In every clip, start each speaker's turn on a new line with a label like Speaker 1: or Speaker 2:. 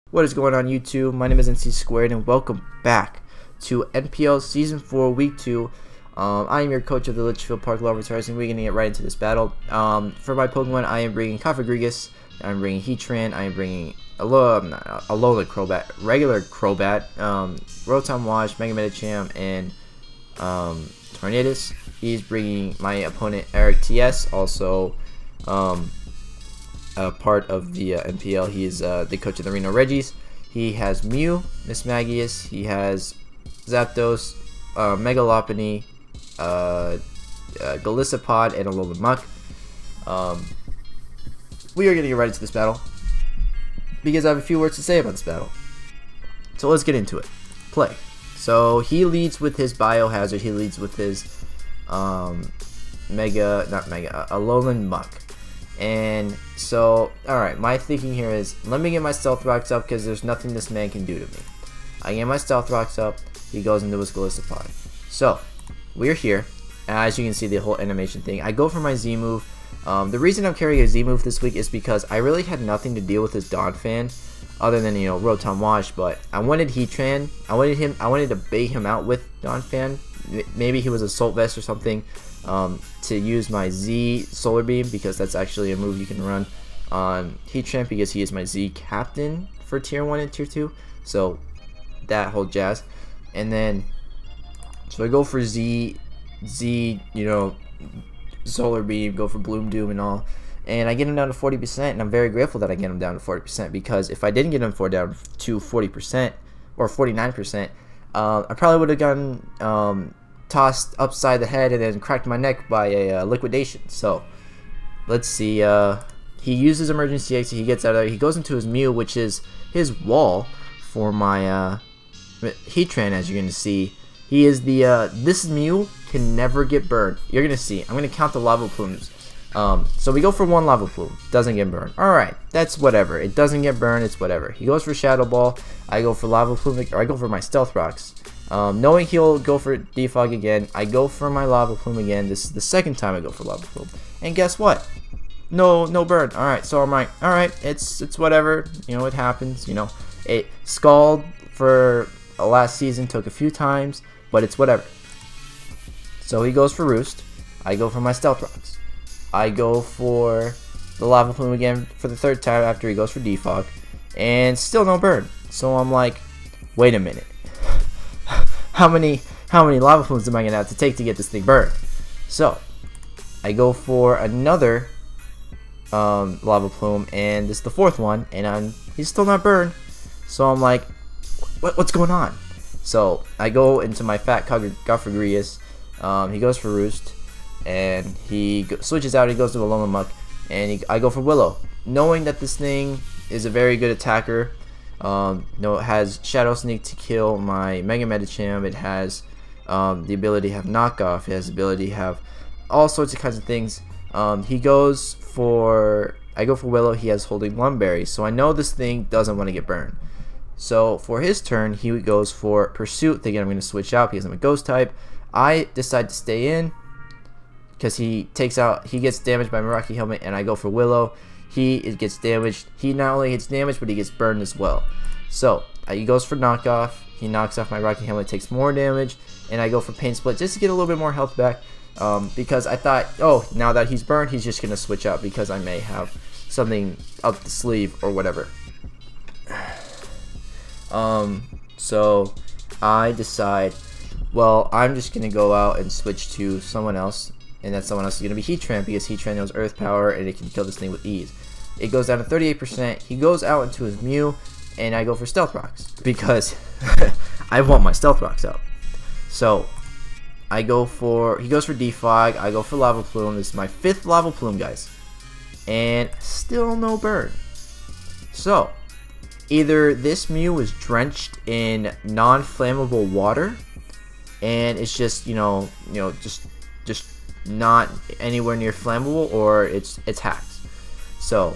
Speaker 1: What is going on YouTube? My name is NC Squared and welcome back to NPL Season 4 Week 2. I am your coach of the Litchfield Park Laboratories and we're going to get right into this battle. For my Pokemon, I am bringing Cofagrigus, I'm bringing Heatran, I am bringing Alola Crobat, regular Crobat, Rotom Wash, Mega Medicham, and Tornadus. He's bringing my opponent Eric TS, also part of the NPL. He is the coach of the Reno Reggies. He has Mew, Mismagius, he has Zapdos, Megalopony, Golisopod, and Alolan Muck. We are going to get right into this battle because I have a few words to say about this battle. So let's get into it. Play. So he leads with his Biohazard. He leads with his Alolan Muck. And so, alright, my thinking here is, let me get my Stealth Rocks up because there's nothing this man can do to me. I get my Stealth Rocks up, he goes into his Golisopod. So, we're here, and as you can see the whole animation thing, I go for my Z move. The reason I'm carrying a Z move this week is because I really had nothing to deal with his Donphan, other than, Rotom Wash, but I wanted Heatran, I wanted to bait him out with Donphan. Maybe he was Assault Vest or something. To use my Z Solar Beam, because that's actually a move you can run on Heatran because he is my Z captain for tier 1 and tier 2, so that whole jazz. And then so I go for Z Solar Beam, go for Bloom Doom and all, and I get him down to 40%, and I'm very grateful that I get him down to 40%, because if I didn't get him down to 40% or 49%, I probably would have gotten tossed upside the head and then cracked my neck by a liquidation. So let's see. He uses emergency exit. He gets out of there. He goes into his Mew, which is his wall for my Heatran. As you're gonna see, he is the this Mew can never get burned. You're gonna see. I'm gonna count the lava plumes. So we go for one lava plume. Doesn't get burned. All right, that's whatever. It doesn't get burned. It's whatever. He goes for Shadow Ball. I go for lava plume, or I go for my Stealth Rocks. Knowing he'll go for Defog again, I go for my Lava Plume again. This is the second time I go for Lava Plume, and guess what? No burn. All right, so I'm like, all right, it's whatever. It happens. It Scald for last season took a few times, but it's whatever. So he goes for Roost. I go for my Stealth Rocks. I go for the Lava Plume again for the third time after he goes for Defog, and still no burn. So I'm like, wait a minute. How many lava plumes am I gonna have to take to get this thing burned? So I go for another lava plume, and this is the fourth one, and he's still not burned. So I'm like, what's going on? So I go into my fat Cofagrigus. He goes for Roost, and he switches out. He goes to Alolan Muck, and I go for Willow, knowing that this thing is a very good attacker. It has Shadow Sneak to kill my Mega Medicham. It has the ability to have knockoff. It has the ability to have all sorts of kinds of things. I go for Willow. He has Holding Lumberry, so I know this thing doesn't want to get burned. So for his turn, he goes for Pursuit, thinking I'm going to switch out because I'm a Ghost type. I decide to stay in because he gets damaged by my Rocky Helmet, and I go for Willow. He gets damaged. He not only gets damaged, but he gets burned as well. So he goes for knockoff. He knocks off my Rocky Helmet, takes more damage, and I go for Pain Split just to get a little bit more health back. Because I thought, oh, now that he's burned, he's just gonna switch out because I may have something up the sleeve or whatever. So I decide, well, I'm just gonna go out and switch to someone else. And that someone else is going to be Heatran, because Heatran knows Earth Power and it can kill this thing with ease. It goes down to 38%. He goes out into his Mew, and I go for Stealth Rocks because I want my Stealth Rocks out. So he goes for Defog. I go for Lava Plume. This is my 5th Lava Plume, guys, and still no burn. So either this Mew was drenched in non-flammable water, and it's just just not anywhere near flammable, or it's hacked. So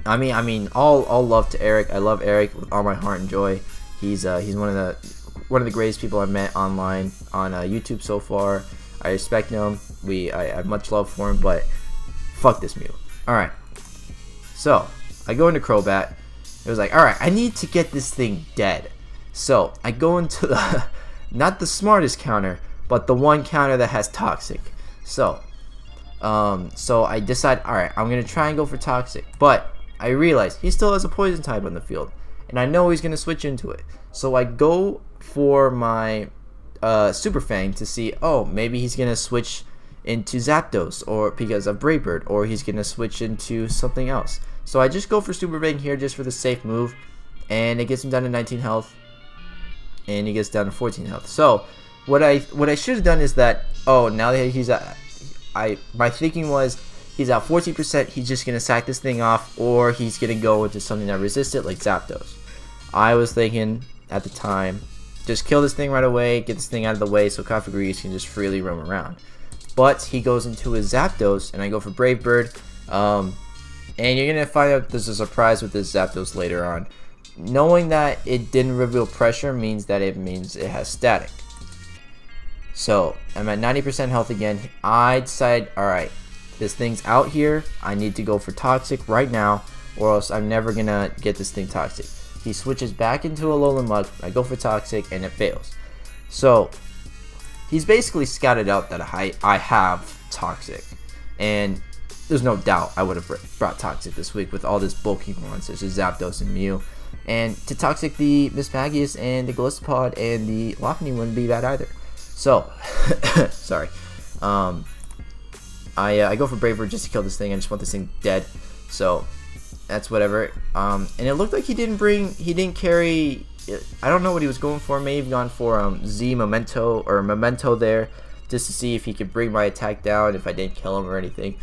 Speaker 1: I mean all love to Eric. I love Eric with all my heart and joy. He's one of the greatest people I've met online on YouTube so far. I respect him. I have much love for him, but fuck this Mew. Alright, so I go into Crobat. It was like, alright, I need to get this thing dead. So I go into the not the smartest counter, but the one counter that has toxic. So I decide, alright, I'm gonna try and go for toxic, but I realize he still has a poison type on the field, and I know he's gonna switch into it. So I go for my Super Fang to see, oh, maybe he's gonna switch into Zapdos, or because of Brave Bird, or he's gonna switch into something else. So I just go for Super Fang here just for the safe move, and it gets him down to 19 health, and he gets down to 14 health. So what I should have done is that, oh, now that he's at, my thinking was he's at 14%, he's just gonna sack this thing off, or he's gonna go into something that resists it like Zapdos. I was thinking at the time, just kill this thing right away, get this thing out of the way so Cofagrigus can just freely roam around. But he goes into his Zapdos, and I go for Brave Bird. And you're going to find out there's a surprise with this Zapdos later on. Knowing that it didn't reveal pressure means it has static. So I'm at 90% health again. I decide, alright, this thing's out here. I need to go for Toxic right now, or else I'm never going to get this thing Toxic. He switches back into Alolan Mug. I go for Toxic, and it fails. So he's basically scouted out that I have Toxic, and there's no doubt I would have brought Toxic this week with all this bulky monsters, such as Zapdos and Mew. And to Toxic the Mismagius and the Gallistopod and the Lopunny wouldn't be bad either. So, sorry. I go for Brave Bird just to kill this thing. I just want this thing dead. So that's whatever. And it looked like he didn't carry. I don't know what he was going for. Maybe gone for Z Memento or Memento there, just to see if he could bring my attack down if I didn't kill him or anything.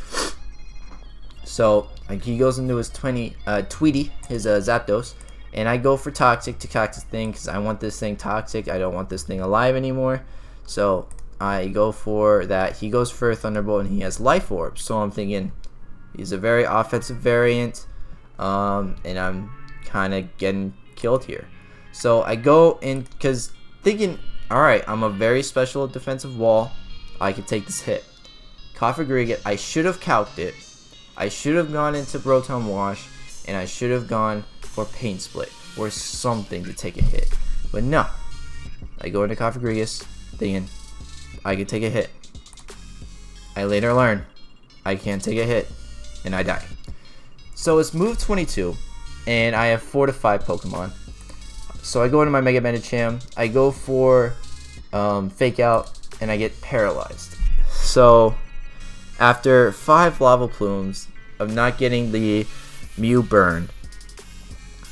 Speaker 1: So he goes into his Tweety, his Zapdos, and I go for Toxic to catch this thing because I want this thing Toxic. I don't want this thing alive anymore. So I go for that. He goes for Thunderbolt, and he has Life Orb. So I'm thinking he's a very offensive variant, and I'm kind of getting killed here. So I go in because thinking, alright, I'm a very special defensive wall. I can take this hit. Cofagrigus, I should have calced it. I should have gone into Broton Wash, and I should have gone for Pain Split or something to take a hit. But no. I go into Cofagrigus thinking I can take a hit. I later learn I can't take a hit, and I die. So it's move 22, and I have 4 to 5 Pokemon. So I go into my Mega Medicham, I go for Fake Out, and I get paralyzed. So after 5 Lava Plumes of not getting the Mew burned,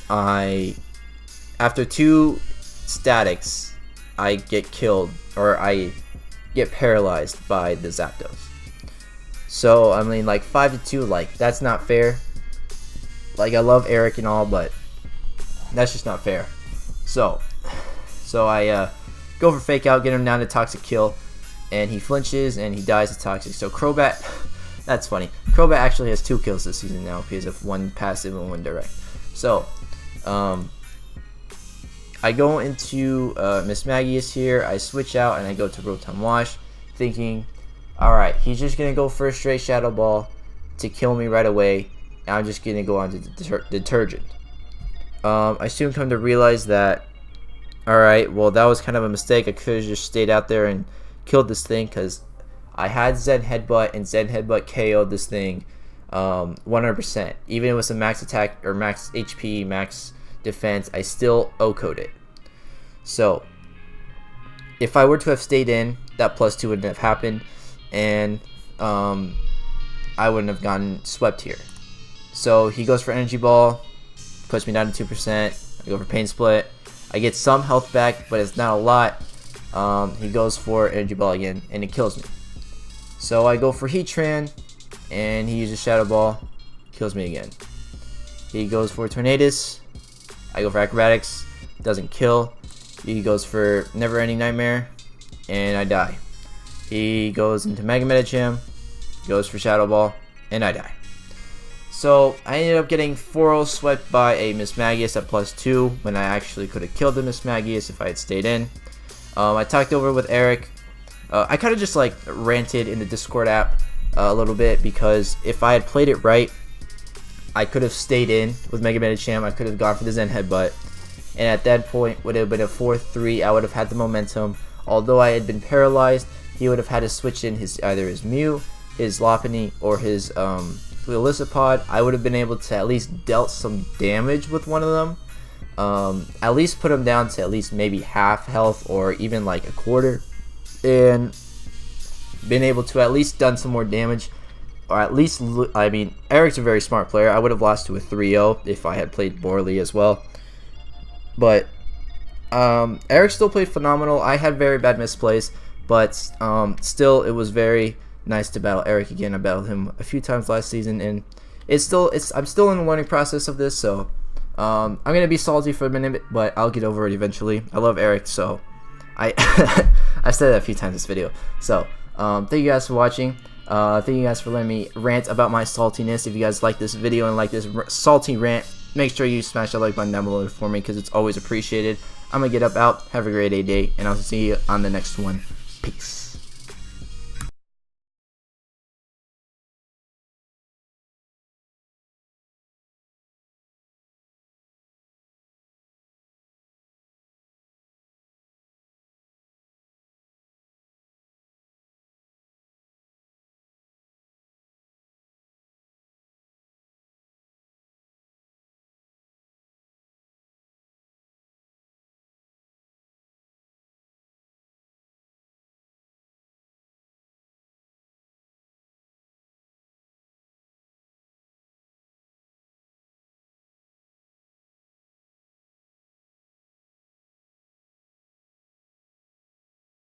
Speaker 1: after 2 statics, I get killed, or I get paralyzed by the Zapdos. So I mean, like 5 to 2, like that's not fair. Like I love Eric and all, but that's just not fair. So I go for Fake Out, get him down to Toxic Kill, and he flinches and he dies to Toxic. So Crobat, that's funny. Crobat actually has 2 kills this season now because of 1 passive and 1 direct. So I go into Mismagius here. I switch out and I go to Rotom Wash, thinking, alright, he's just going to go for a straight Shadow Ball to kill me right away. And I'm just going to go on to Detergent. I soon come to realize that, alright, well, that was kind of a mistake. I could have just stayed out there and killed this thing because I had Zen Headbutt, and Zen Headbutt KO'd this thing 100%. Even with some max attack or max HP, max defense, I still OHKO'd it. So if I were to have stayed in, that +2 wouldn't have happened, and I wouldn't have gotten swept here. So he goes for Energy Ball, puts me down to 2%. I go for Pain Split. I get some health back, but it's not a lot. He goes for Energy Ball again, and it kills me. So I go for Heatran, and he uses Shadow Ball, kills me again. He goes for Tornadus. I go for Acrobatics, doesn't kill. He goes for Never Ending Nightmare, and I die. He goes into Mega Medicham, goes for Shadow Ball, and I die. So I ended up getting 4-0 swept by a Mismagius at +2 when I actually could have killed the Mismagius if I had stayed in. I talked over with Eric. I kind of just like ranted in the Discord app a little bit because if I had played it right, I could have stayed in with Mega Man Champ. I could have gone for the Zen Headbutt, and at that point would have been a 4-3. I would have had the momentum. Although I had been paralyzed, he would have had to switch in either his Mew, his Lopunny, or his Elisipod. I would have been able to at least dealt some damage with one of them. At least put him down to at least maybe half health or even like a quarter, and been able to at least done some more damage, or at least, I mean, Eric's a very smart player. I would have lost to a 3-0 if I had played Borley as well, but Eric still played phenomenal. I had very bad misplays, but still it was very nice to battle Eric again. I battled him a few times last season, and I'm still in the learning process of this, so I'm gonna be salty for a minute, but I'll get over it eventually. I love Eric, so I said that a few times in this video. So thank you guys for watching. Thank you guys for letting me rant about my saltiness. If you guys like this video and like this salty rant, make sure you smash that like button down below for me, because it's always appreciated. I'm gonna get up out. Have a great day, and I'll see you on the next one. Peace.